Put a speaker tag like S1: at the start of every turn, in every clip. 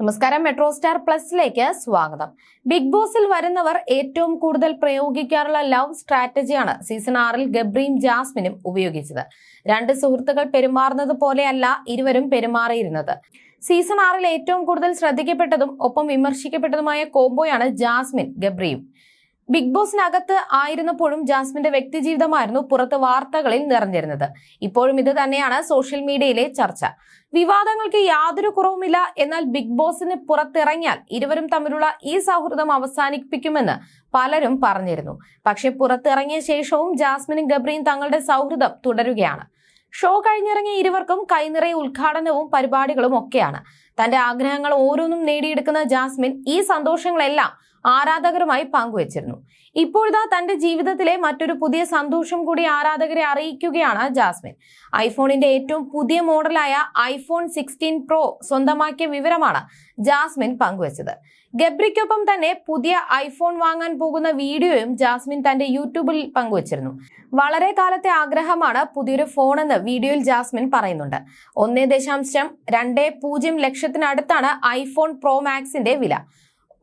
S1: നമസ്കാരം, metro star പ്ലസിലേക്ക് സ്വാഗതം. Big ബോസിൽ വരുന്നവർ ഏറ്റവും കൂടുതൽ പ്രയോഗിക്കാറുള്ള ലവ് സ്ട്രാറ്റജിയാണ് സീസൺ 6-ൽ ഗബ്രിയും ജാസ്മിനും ഉപയോഗിച്ചത്. രണ്ട് സുഹൃത്തുക്കൾ പെരുമാറുന്നത് പോലെയല്ല ഇരുവരും പെരുമാറിയിരുന്നത്. സീസൺ 6-ൽ ഏറ്റവും കൂടുതൽ ശ്രദ്ധിക്കപ്പെട്ടതും ഒപ്പം വിമർശിക്കപ്പെട്ടതുമായ കോംബോയാണ് ജാസ്മിൻ ഗബ്രിയും. ബിഗ് ബോസിനകത്ത് ആയിരുന്നപ്പോഴും ജാസ്മിന്റെ വ്യക്തിജീവിതമായിരുന്നു പുറത്ത് വാർത്തകളിൽ നിറഞ്ഞിരുന്നത്. ഇപ്പോഴും ഇത് തന്നെയാണ് സോഷ്യൽ മീഡിയയിലെ ചർച്ച. വിവാദങ്ങൾക്ക് യാതൊരു കുറവുമില്ല, എന്നാൽ ബിഗ് ബോസിന് പുറത്തിറങ്ങിയാൽ ഇരുവരും തമ്മിലുള്ള ഈ സൗഹൃദം അവസാനിപ്പിക്കുമെന്ന് പലരും പറഞ്ഞിരുന്നു. പക്ഷെ പുറത്തിറങ്ങിയ ശേഷവും ജാസ്മിനും ഗബ്രിയും തങ്ങളുടെ സൗഹൃദം തുടരുകയാണ്. ഷോ കഴിഞ്ഞിറങ്ങിയ ഇരുവർക്കും കൈനിറയെ ഉദ്ഘാടനവും പരിപാടികളും ഒക്കെയാണ്. തന്റെ ആഗ്രഹങ്ങൾ ഓരോന്നും നേടിയെടുക്കുന്ന ജാസ്മിൻ ഈ സന്തോഷങ്ങളെല്ലാം ആരാധകരുമായി പങ്കുവച്ചിരുന്നു. ഇപ്പോഴാ തന്റെ ജീവിതത്തിലെ മറ്റൊരു പുതിയ സന്തോഷം കൂടി ആരാധകരെ അറിയിക്കുകയാണ് ജാസ്മിൻ. ഐഫോണിന്റെ ഏറ്റവും പുതിയ മോഡലായ ഐഫോൺ 16 Pro സ്വന്തമാക്കിയ വിവരമാണ് ജാസ്മിൻ പങ്കുവച്ചത്. ഗബ്രിക്കൊപ്പം തന്നെ പുതിയ ഐഫോൺ വാങ്ങാൻ പോകുന്ന വീഡിയോയും ജാസ്മിൻ തന്റെ യൂട്യൂബിൽ പങ്കുവച്ചിരുന്നു. വളരെ കാലത്തെ ആഗ്രഹമാണ് പുതിയൊരു ഫോൺ എന്ന് വീഡിയോയിൽ ജാസ്മിൻ പറയുന്നുണ്ട്. 1.20 ലക്ഷത്തിനടുത്താണ് ഐഫോൺ പ്രോ മാക്സിന്റെ വില.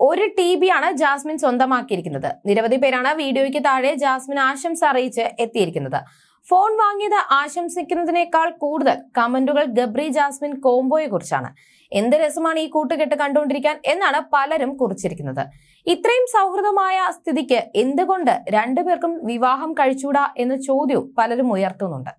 S1: 1 TB ആണ് ജാസ്മിൻ സ്വന്തമാക്കിയിരിക്കുന്നത്. നിരവധി പേരാണ് വീഡിയോയ്ക്ക് താഴെ ജാസ്മിൻ ആശംസ അറിയിച്ച് എത്തിയിരിക്കുന്നത്. ഫോൺ വാങ്ങിയത് ആശംസിക്കുന്നതിനേക്കാൾ കൂടുതൽ കമന്റുകൾ ഗബ്രി ജാസ്മിൻ കോംബോയെ കുറിച്ചാണ്. എന്ത് രസമാണ് ഈ കൂട്ടുകെട്ട് കണ്ടുകൊണ്ടിരിക്കാൻ എന്നാണ് പലരും കുറിച്ചിരിക്കുന്നത്. ഇത്രയും സൗഹൃദമായ സ്ഥിതിക്ക് എന്തുകൊണ്ട് രണ്ടുപേർക്കും വിവാഹം കഴിച്ചൂടാ എന്ന ചോദ്യവും പലരും ഉയർത്തുന്നുണ്ട്.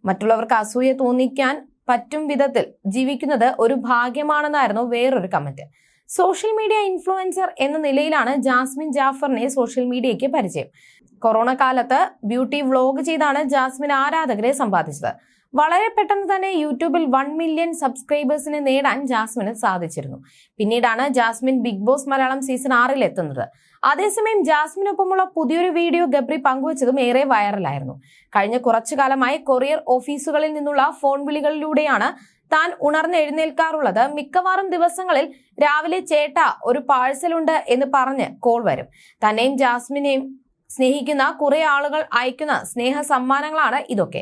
S1: മറ്റുള്ളവർക്ക് അസൂയ തോന്നിക്കാൻ പറ്റും വിധത്തിൽ ജീവിക്കുന്നത് ഒരു ഭാഗ്യമാണെന്നായിരുന്നു വേറൊരു കമന്റ്. സോഷ്യൽ മീഡിയ ഇൻഫ്ലുവൻസർ എന്ന നിലയിലാണ് ജാസ്മിൻ ജാഫറിനെ സോഷ്യൽ മീഡിയയ്ക്ക് പരിചയം. കൊറോണ കാലത്ത് ബ്യൂട്ടി വ്ലോഗ് ചെയ്താണ് ജാസ്മിൻ ആരാധകരെ സമ്പാദിച്ചത്. വളരെ പെട്ടെന്ന് തന്നെ യൂട്യൂബിൽ 1 മില്യൺ സബ്സ്ക്രൈബേഴ്സിനെ നേടാൻ ജാസ്മിന് സാധിച്ചിരുന്നു. പിന്നീടാണ് ജാസ്മിൻ ബിഗ് ബോസ് മലയാളം സീസൺ 6-ൽ എത്തുന്നത്. അതേസമയം ജാസ്മിനൊപ്പമുള്ള പുതിയൊരു വീഡിയോ ഗബ്രി പങ്കുവച്ചതും ഏറെ വൈറലായിരുന്നു. കഴിഞ്ഞ കുറച്ചു കാലമായി കൊറിയർ ഓഫീസുകളിൽ നിന്നുള്ള ഫോൺ വിളികളിലൂടെയാണ് താൻ ഉണർന്നെഴുന്നേൽക്കാറുള്ളത്. മിക്കവാറും ദിവസങ്ങളിൽ രാവിലെ ചേട്ടാ ഒരു പാഴ്സൽ ഉണ്ട് എന്ന് പറഞ്ഞ് കോൾ വരും. തന്നെയും ജാസ്മിനെയും സ്നേഹിക്കുന്ന കുറെ ആളുകൾ അയക്കുന്ന സ്നേഹ സമ്മാനങ്ങളാണ് ഇതൊക്കെ.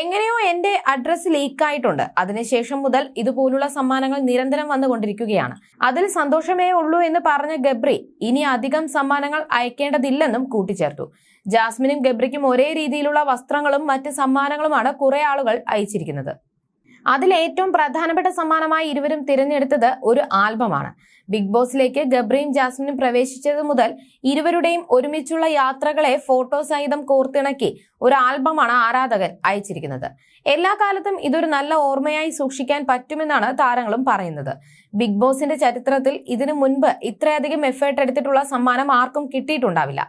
S1: എങ്ങനെയോ എന്റെ അഡ്രസ് ലീക്കായിട്ടുണ്ട്. അതിനുശേഷം മുതൽ ഇതുപോലുള്ള സമ്മാനങ്ങൾ നിരന്തരം വന്നുകൊണ്ടിരിക്കുകയാണ്. അതിൽ സന്തോഷമേ ഉള്ളൂ എന്ന് പറഞ്ഞ ഗബ്രി ഇനി അധികം സമ്മാനങ്ങൾ അയക്കേണ്ടതില്ലെന്നും കൂട്ടിച്ചേർത്തു. ജാസ്മിനും ഗബ്രിക്കും ഒരേ രീതിയിലുള്ള വസ്ത്രങ്ങളും മറ്റ് സമ്മാനങ്ങളുമാണ് കുറെ ആളുകൾ അയച്ചിരിക്കുന്നത്. അതിൽ ഏറ്റവും പ്രധാനപ്പെട്ട സമ്മാനമായി ഇരുവരും തിരഞ്ഞെടുത്തത് ഒരു ആൽബമാണ്. ബിഗ് ബോസിലേക്ക് ഗബ്രിയും ജാസ്മിനും പ്രവേശിച്ചത് മുതൽ ഇരുവരുടെയും ഒരുമിച്ചുള്ള യാത്രകളെ ഫോട്ടോ സഹിതം കോർത്തിണക്കി ഒരു ആൽബമാണ് ആരാധകൻ അയച്ചിരിക്കുന്നത്. എല്ലാ കാലത്തും ഇതൊരു നല്ല ഓർമ്മയായി സൂക്ഷിക്കാൻ പറ്റുമെന്നാണ് താരങ്ങളും പറയുന്നത്. ബിഗ് ബോസിന്റെ ചരിത്രത്തിൽ ഇതിനു മുൻപ് ഇത്രയധികം എഫേർട്ട് എടുത്തിട്ടുള്ള സമ്മാനം ആർക്കും കിട്ടിയിട്ടുണ്ടാവില്ല.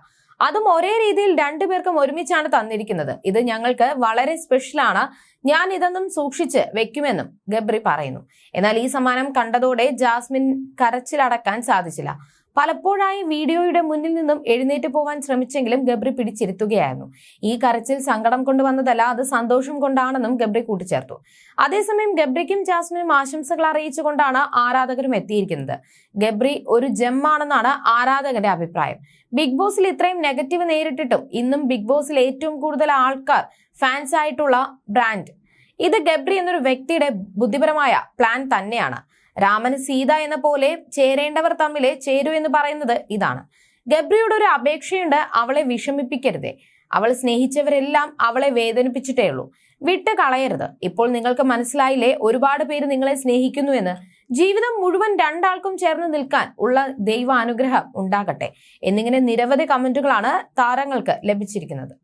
S1: അതും ഒരേ രീതിയിൽ രണ്ടുപേർക്കും ഒരുമിച്ചാണ് തന്നിരിക്കുന്നത്. ഇത് ഞങ്ങൾക്ക് വളരെ സ്പെഷ്യലാണ്. ഞാൻ ഇതൊന്നും സൂക്ഷിച്ച് വെക്കുമെന്നും ഗബ്രി പറയുന്നു. എന്നാൽ ഈ സമ്മാനം കണ്ടതോടെ ജാസ്മിൻ കരച്ചിലടക്കാൻ സാധിച്ചില്ല. പലപ്പോഴായി വീഡിയോയുടെ മുന്നിൽ നിന്നും എഴുന്നേറ്റ് പോവാൻ ശ്രമിച്ചെങ്കിലും ഗബ്രി പിടിച്ചിരുത്തുകയായിരുന്നു. ഈ കരച്ചിൽ സങ്കടം കൊണ്ട് വന്നതല്ല, അത് സന്തോഷം കൊണ്ടാണെന്നും ഗബ്രി കൂട്ടിച്ചേർത്തു. അതേസമയം ഗബ്രിക്കും ജാസ്മിനും ആശംസകൾ അറിയിച്ചുകൊണ്ടാണ് ആരാധകരും എത്തിയിരിക്കുന്നത്. ഗബ്രി ഒരു ജെമ്മാണെന്നാണ് ആരാധകരുടെ അഭിപ്രായം. ബിഗ് ബോസിൽ ഇത്രയും നെഗറ്റീവ് നേരിട്ടിട്ടും ഇന്നും ബിഗ് ബോസിൽ ഏറ്റവും കൂടുതൽ ആൾക്കാർ ഫാൻസ് ആയിട്ടുള്ള ബ്രാൻഡ് ഇത് ഗബ്രി എന്നൊരു വ്യക്തിയുടെ ബുദ്ധിപരമായ പ്ലാൻ തന്നെയാണ്. രാമന് സീത എന്ന പോലെ ചേരേണ്ടവർ തമ്മിലെ ചേരൂ എന്ന് പറയുന്നത് ഇതാണ്. ഗബ്രിയുടെ ഒരു അപേക്ഷയുണ്ട്, അവളെ വിഷമിപ്പിക്കരുതേ. അവൾ സ്നേഹിച്ചവരെല്ലാം അവളെ വേദനിപ്പിച്ചിട്ടേ ഉള്ളൂ. വിട്ട് കളയരുത്. ഇപ്പോൾ നിങ്ങൾക്ക് മനസ്സിലായില്ലേ ഒരുപാട് പേര് നിങ്ങളെ സ്നേഹിക്കുന്നു എന്ന്. ജീവിതം മുഴുവൻ രണ്ടാൾക്കും ചേർന്ന് നിൽക്കാൻ ഉള്ള ദൈവാനുഗ്രഹം ഉണ്ടാകട്ടെ എന്നിങ്ങനെ നിരവധി കമന്റുകളാണ് താരങ്ങൾക്ക് ലഭിച്ചിരിക്കുന്നത്.